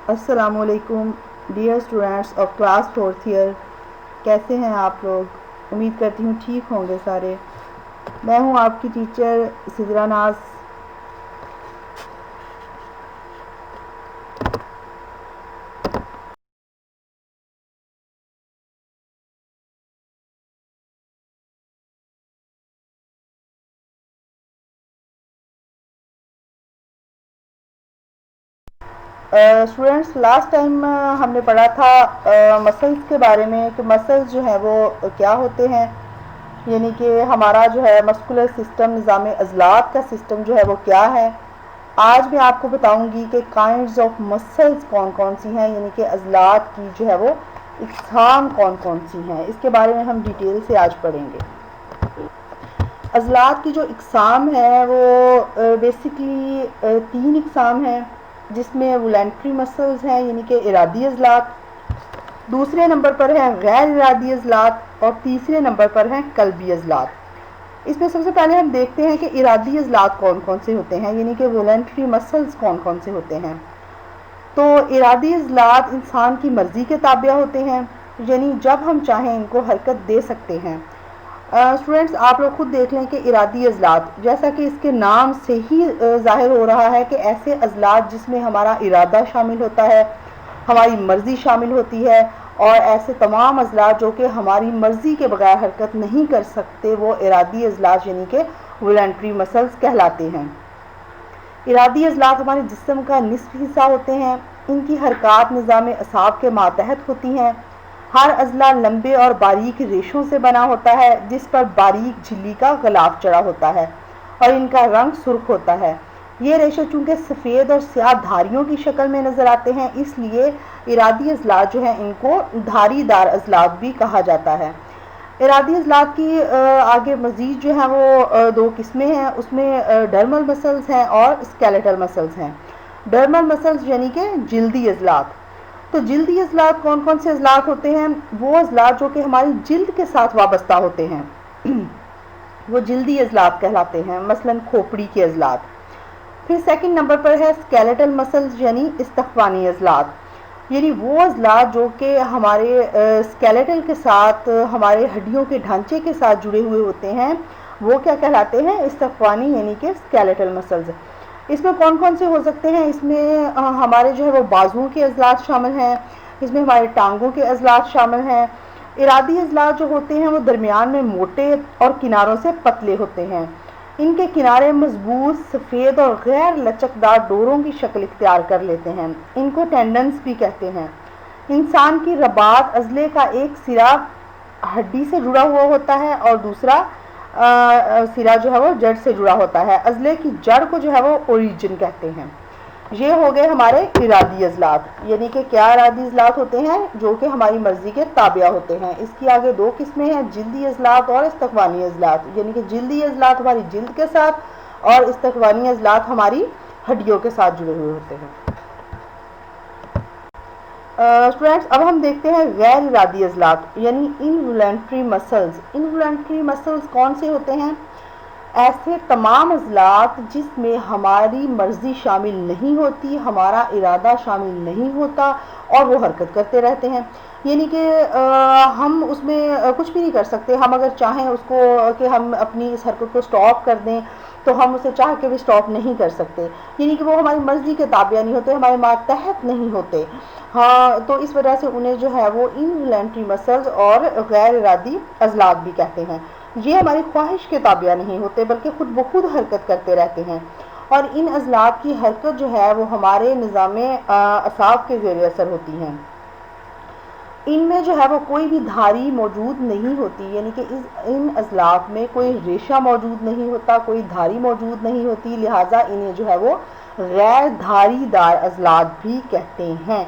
السلام علیکم dear students of class fourth year, کیسے ہیں آپ لوگ؟ امید کرتی ہوں ٹھیک ہوں گے سارے۔ میں ہوں آپ کی ٹیچر سدرا ناز۔ اسٹوڈینٹس، لاسٹ ٹائم ہم نے پڑھا تھا مسلز کے بارے میں کہ مسلز جو ہیں وہ کیا ہوتے ہیں، یعنی کہ ہمارا جو ہے مسکولر سسٹم، نظام عضلات کا سسٹم جو ہے وہ کیا ہے۔ آج میں آپ کو بتاؤں گی کہ کائنڈز آف مسلز کون کون سی ہیں، یعنی کہ عضلات کی جو ہے وہ اقسام کون کون سی ہیں، اس کے بارے میں ہم ڈیٹیل سے آج پڑھیں گے۔ عضلات کی جو اقسام ہے وہ بیسکلی تین اقسام ہیں، جس میں والنٹری مسلز ہیں یعنی کہ ارادی عضلات، دوسرے نمبر پر ہیں غیر ارادی عضلات، اور تیسرے نمبر پر ہیں قلبی عضلات۔ اس میں سب سے پہلے ہم دیکھتے ہیں کہ ارادی عضلات کون کون سے ہوتے ہیں، یعنی کہ والنٹری مسلز کون کون سے ہوتے ہیں۔ تو ارادی عضلات انسان کی مرضی کے تابع ہوتے ہیں، یعنی جب ہم چاہیں ان کو حرکت دے سکتے ہیں۔ اسٹوڈینٹس، آپ لوگ خود دیکھ لیں کہ ارادی عضلات، جیسا کہ اس کے نام سے ہی ظاہر ہو رہا ہے کہ ایسے عضلات جس میں ہمارا ارادہ شامل ہوتا ہے، ہماری مرضی شامل ہوتی ہے، اور ایسے تمام عضلات جو کہ ہماری مرضی کے بغیر حرکت نہیں کر سکتے، وہ ارادی عضلات یعنی کہ والنٹری مسلز کہلاتے ہیں۔ ارادی عضلات ہمارے جسم کا نصف حصہ ہوتے ہیں، ان کی حرکات نظام اعصاب کے ماتحت ہوتی ہیں۔ ہر عضلہ لمبے اور باریک ریشوں سے بنا ہوتا ہے، جس پر باریک جھلی کا غلاف چڑھا ہوتا ہے اور ان کا رنگ سرخ ہوتا ہے۔ یہ ریشے چونکہ سفید اور سیاہ دھاریوں کی شکل میں نظر آتے ہیں، اس لیے ارادی عضلات جو ہیں ان کو دھاری دار عضلات بھی کہا جاتا ہے۔ ارادی عضلات کی آگے مزید جو ہیں وہ دو قسمیں ہیں، اس میں ڈرمل مسلز ہیں اور اسکیلیٹل مسلز ہیں۔ ڈرمل مسلز یعنی کہ جلدی عضلات۔ تو جلدی عضلات کون کون سے عضلات ہوتے ہیں؟ وہ عضلات جو کہ ہماری جلد کے ساتھ وابستہ ہوتے ہیں وہ جلدی عضلات کہلاتے ہیں، مثلاً کھوپڑی کے عضلات۔ پھر سیکنڈ نمبر پر ہے اسکیلیٹل مسلز یعنی استخوانی عضلات، یعنی وہ عضلات جو کہ ہمارے اسکیلیٹل کے ساتھ، ہمارے ہڈیوں کے ڈھانچے کے ساتھ جڑے ہوئے ہوتے ہیں، وہ کیا کہلاتے ہیں؟ استخوانی یعنی کہ اسکیلیٹل مسلز۔ اس میں کون کون سے ہو سکتے ہیں؟ اس میں ہمارے جو ہے وہ بازوؤں کے عضلات شامل ہیں، اس میں ہمارے ٹانگوں کے عضلات شامل ہیں۔ ارادی عضلات جو ہوتے ہیں وہ درمیان میں موٹے اور کناروں سے پتلے ہوتے ہیں، ان کے کنارے مضبوط سفید اور غیر لچکدار ڈوروں کی شکل اختیار کر لیتے ہیں، ان کو ٹینڈنس بھی کہتے ہیں۔ انسان کی رباط عضلے کا ایک سرا ہڈی سے جڑا ہوا ہوتا ہے اور دوسرا سرا جو ہے وہ جڑ سے جڑا ہوتا ہے۔ عضلے کی جڑ کو جو ہے وہ اوریجن کہتے ہیں۔ یہ ہو گئے ہمارے ارادی عضلات، یعنی کہ کیا ارادی عضلات ہوتے ہیں؟ جو کہ ہماری مرضی کے تابع ہوتے ہیں۔ اس کی آگے دو قسمیں ہیں، جلدی عضلات اور استخوانی عضلات، یعنی کہ جلدی عضلات ہماری جلد کے ساتھ اور استخوانی عضلات ہماری ہڈیوں کے ساتھ جڑے ہوئے ہوتے ہیں۔ اسٹوڈینٹس، اب ہم دیکھتے ہیں غیر ارادی عضلات یعنی انوالنٹری مسلز۔ انوالنٹری مسلز کون سے ہوتے ہیں؟ ایسے تمام عضلات جس میں ہماری مرضی شامل نہیں ہوتی، ہمارا ارادہ شامل نہیں ہوتا اور وہ حرکت کرتے رہتے ہیں، یعنی کہ ہم اس میں کچھ بھی نہیں کر سکتے۔ ہم اگر چاہیں اس کو کہ ہم اپنی اس حرکت کو سٹاپ کر دیں تو ہم اسے چاہ کے بھی سٹاپ نہیں کر سکتے، یعنی کہ وہ ہماری مرضی کے تابع نہیں ہوتے، ہمارے ماتحت نہیں ہوتے۔ ہاں، تو اس وجہ سے انہیں جو ہے وہ انوالنٹری مسلز اور غیر ارادی عضلات بھی کہتے ہیں۔ یہ ہماری خواہش کے تابع نہیں ہوتے بلکہ خود بخود حرکت کرتے رہتے ہیں، اور ان عضلات کی حرکت جو ہے وہ ہمارے نظام اعصاب کے زیر اثر ہوتی ہیں۔ ان میں جو ہے وہ کوئی بھی دھاری موجود نہیں ہوتی، یعنی کہ ان عضلات میں کوئی ریشہ موجود نہیں ہوتا، کوئی دھاری موجود نہیں ہوتی، لہٰذا انہیں جو ہے وہ غیر دھاری دار عضلات بھی کہتے ہیں۔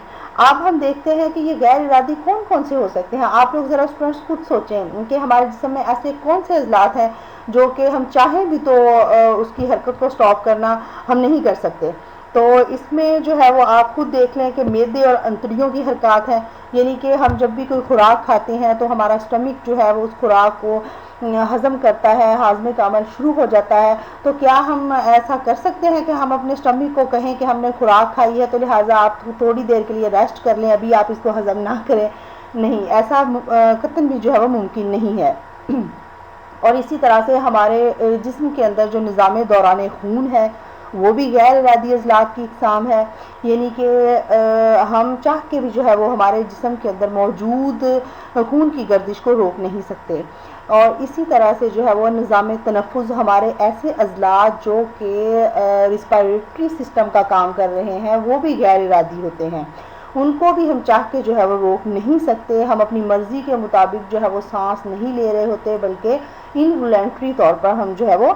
اب ہم دیکھتے ہیں کہ یہ غیر ارادی کون کون سے ہو سکتے ہیں۔ آپ لوگ ذرا اسٹوڈنٹس خود سوچیں کہ ہمارے جسم میں ایسے کون سے عضلات ہیں جو کہ ہم چاہیں بھی تو اس کی حرکت کو سٹاپ کرنا ہم نہیں کر سکتے۔ تو اس میں جو ہے وہ آپ خود دیکھ لیں کہ معدے اور انتڑیوں کی حرکات ہیں، یعنی کہ ہم جب بھی کوئی خوراک کھاتے ہیں تو ہمارا اسٹمک جو ہے وہ اس خوراک کو ہضم کرتا ہے، ہاضمے کا عمل شروع ہو جاتا ہے، تو کیا ہم ایسا کر سکتے ہیں کہ ہم اپنے اسٹمک کو کہیں کہ ہم نے خوراک کھائی ہے تو لہٰذا آپ تھوڑی دیر کے لیے ریسٹ کر لیں، ابھی آپ اس کو ہضم نہ کریں؟ نہیں، ایسا قطعاً بھی جو ہے وہ ممکن نہیں ہے۔ اور اسی طرح سے ہمارے جسم کے اندر جو نظام دوران خون ہے وہ بھی غیر ارادی عضلات کی اقسام ہے، یعنی کہ ہم چاہ کے بھی جو ہے وہ ہمارے جسم کے اندر موجود خون کی گردش کو روک نہیں سکتے۔ اور اسی طرح سے جو ہے وہ نظام تنفس، ہمارے ایسے عضلات جو کہ ریسپائریٹری سسٹم کا کام کر رہے ہیں وہ بھی غیر ارادی ہوتے ہیں، ان کو بھی ہم چاہ کے جو ہے وہ روک نہیں سکتے۔ ہم اپنی مرضی کے مطابق جو ہے وہ سانس نہیں لے رہے ہوتے، بلکہ انوالنٹری طور پر ہم جو ہے وہ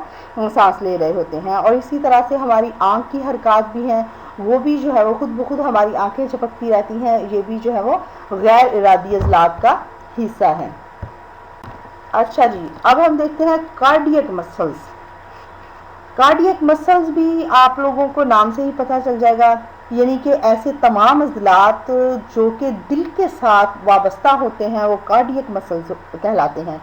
سانس لے رہے ہوتے ہیں۔ اور اسی طرح سے ہماری آنکھ کی حرکات بھی ہیں، وہ بھی جو ہے وہ خود بخود ہماری آنکھیں جھپکتی رہتی ہیں، یہ بھی جو ہے وہ غیر ارادی عضلات کا حصہ ہے۔ اچھا جی، اب ہم دیکھتے ہیں کارڈیک مسلز۔ کارڈیک مسلز بھی آپ لوگوں کو نام سے ہی پتہ چل جائے گا، یعنی کہ ایسے تمام عضلات جو کہ دل کے ساتھ وابستہ ہوتے ہیں وہ کارڈیک مسلز کہلاتے ہیں۔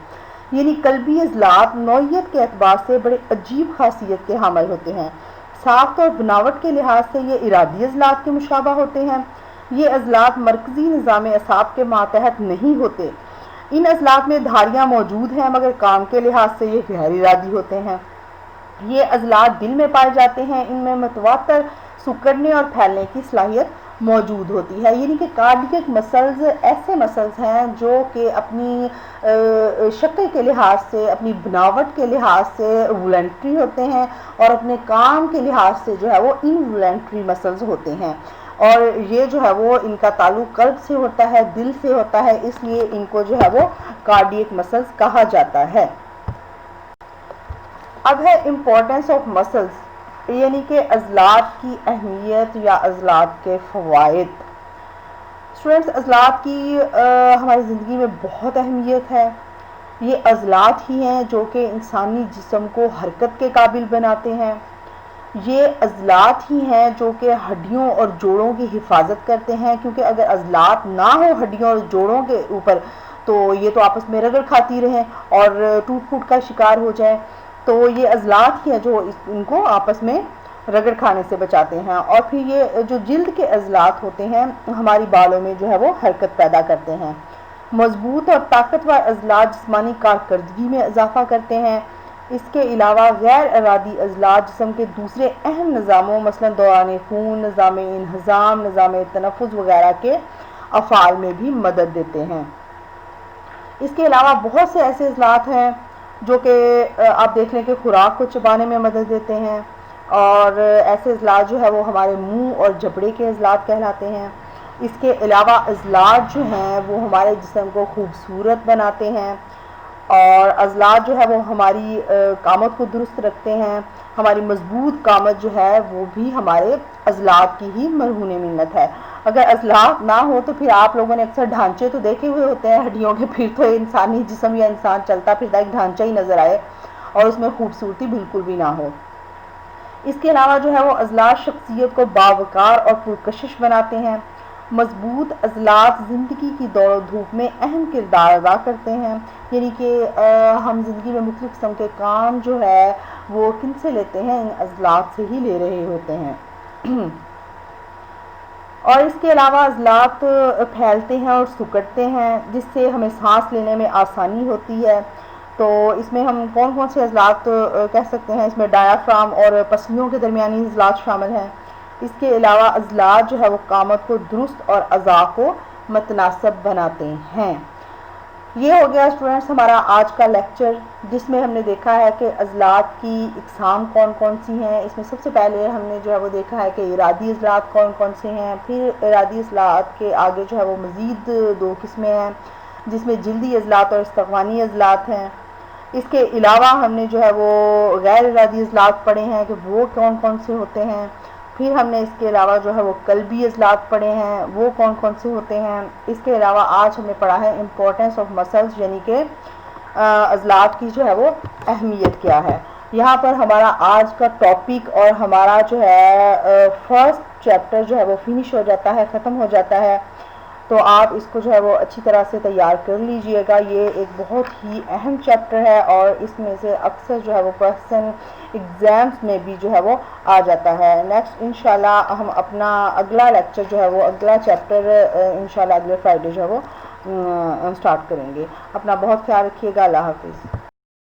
یعنی قلبی عضلات نوعیت کے اعتبار سے بڑے عجیب خاصیت کے حامل ہوتے ہیں۔ ساخت اور بناوٹ کے لحاظ سے یہ ارادی عضلات کے مشابہ ہوتے ہیں۔ یہ عضلات مرکزی نظام اعصاب کے ماتحت نہیں ہوتے۔ ان عضلات میں دھاریاں موجود ہیں مگر کام کے لحاظ سے یہ غیر ارادی ہوتے ہیں۔ یہ عضلات دل میں پائے جاتے ہیں، ان میں متواتر سکڑنے اور پھیلنے کی صلاحیت موجود ہوتی ہے۔ یعنی کہ کارڈیک مسلز ایسے مسلز ہیں جو کہ اپنی شکل کے لحاظ سے، اپنی بناوٹ کے لحاظ سے والنٹری ہوتے ہیں، اور اپنے کام کے لحاظ سے جو ہے وہ انوالنٹری مسلز ہوتے ہیں، اور یہ جو ہے وہ ان کا تعلق قلب سے ہوتا ہے، دل سے ہوتا ہے، اس لیے ان کو جو ہے وہ کارڈیک مسلز کہا جاتا ہے۔ اب ہے امپورٹنس آف مسلز، یعنی کہ عضلات کی اہمیت یا عضلات کے فوائد۔ اسٹوڈنٹس، عضلات کی ہماری زندگی میں بہت اہمیت ہے۔ یہ عضلات ہی ہیں جو کہ انسانی جسم کو حرکت کے قابل بناتے ہیں۔ یہ عضلات ہی ہیں جو کہ ہڈیوں اور جوڑوں کی حفاظت کرتے ہیں، کیونکہ اگر عضلات نہ ہو ہڈیوں اور جوڑوں کے اوپر تو یہ تو آپس میں رگڑ کھاتی رہیں اور ٹوٹ پھوٹ کا شکار ہو جائیں، تو یہ عضلات ہی ہیں جو ان کو آپس میں رگڑ کھانے سے بچاتے ہیں۔ اور پھر یہ جو جلد کے عضلات ہوتے ہیں ہماری بالوں میں جو ہے وہ حرکت پیدا کرتے ہیں۔ مضبوط اور طاقتور عضلات جسمانی کارکردگی میں اضافہ کرتے ہیں۔ اس کے علاوہ غیر ارادی عضلات جسم کے دوسرے اہم نظاموں مثلا دوران خون، نظام انہضام، نظام تنفس وغیرہ کے افعال میں بھی مدد دیتے ہیں۔ اس کے علاوہ بہت سے ایسے عضلات ہیں جو کہ آپ دیکھ لیں کہ خوراک کو چبانے میں مدد دیتے ہیں، اور ایسے عضلات جو ہے وہ ہمارے منہ اور جبڑے کے عضلات کہلاتے ہیں۔ اس کے علاوہ عضلات جو ہیں وہ ہمارے جسم کو خوبصورت بناتے ہیں، اور عضلات جو ہے وہ ہماری قامت کو درست رکھتے ہیں۔ ہماری مضبوط قامت جو ہے وہ بھی ہمارے عضلات کی ہی مرہون منت ہے۔ اگر عضلات نہ ہو تو پھر آپ لوگوں نے اکثر ڈھانچے تو دیکھے ہوئے ہوتے ہیں ہڈیوں کے، پھر تو انسانی جسم یا انسان چلتا پھرتا ایک ڈھانچہ ہی نظر آئے اور اس میں خوبصورتی بالکل بھی نہ ہو۔ اس کے علاوہ جو ہے وہ عضلات شخصیت کو باوقار اور پرکشش بناتے ہیں۔ مضبوط عضلات زندگی کی دوڑ و دھوپ میں اہم کردار ادا کرتے ہیں، یعنی کہ ہم زندگی میں مختلف قسم کے کام جو ہے وہ کن سے لیتے ہیں، ان عضلات سے ہی لے رہے ہوتے ہیں۔ اور اس کے علاوہ عضلات پھیلتے ہیں اور سکڑتے ہیں، جس سے ہمیں سانس لینے میں آسانی ہوتی ہے۔ تو اس میں ہم کون کون سے عضلات کہہ سکتے ہیں؟ اس میں ڈایافرام اور پسلیوں کے درمیانی عضلات شامل ہیں۔ اس کے علاوہ عضلات جو ہے وہ قامت کو درست اور اعضاء کو متناسب بناتے ہیں۔ یہ ہو گیا اسٹوڈنٹس ہمارا آج کا لیکچر، جس میں ہم نے دیکھا ہے کہ عضلات کی اقسام کون کون سی ہیں۔ اس میں سب سے پہلے ہم نے جو ہے وہ دیکھا ہے کہ ارادی عضلات کون کون سے ہیں، پھر ارادی عضلات کے آگے جو ہے وہ مزید دو قسمیں ہیں جس میں جلدی عضلات اور استقوانی عضلات ہیں۔ اس کے علاوہ ہم نے جو ہے وہ غیر ارادی عضلات پڑھے ہیں کہ وہ کون کون سے ہوتے ہیں۔ پھر ہم نے اس کے علاوہ جو ہے وہ قلبی عضلات پڑھے ہیں، وہ کون کون سے ہوتے ہیں۔ اس کے علاوہ آج ہم نے پڑھا ہے امپورٹنس آف مسلز، یعنی کہ عضلات کی جو ہے وہ اہمیت کیا ہے۔ یہاں پر ہمارا آج کا ٹاپک اور ہمارا جو ہے فرسٹ چیپٹر جو ہے وہ فنش ہو جاتا ہے، ختم ہو جاتا ہے۔ تو آپ اس کو جو ہے وہ اچھی طرح سے تیار کر لیجئے گا. یہ ایک بہت ہی اہم چیپٹر ہے اور اس میں سے اکثر جو ہے وہ کویسچن ایگزامس میں بھی جو ہے وہ آ جاتا ہے. نیکسٹ انشاءاللہ ہم اپنا اگلا لیکچر جو ہے وہ اگلا چیپٹر انشاءاللہ اگلے فرائیڈے جو ہے وہ اسٹارٹ کریں گے. اپنا بہت خیال رکھیے گا. اللہ حافظ.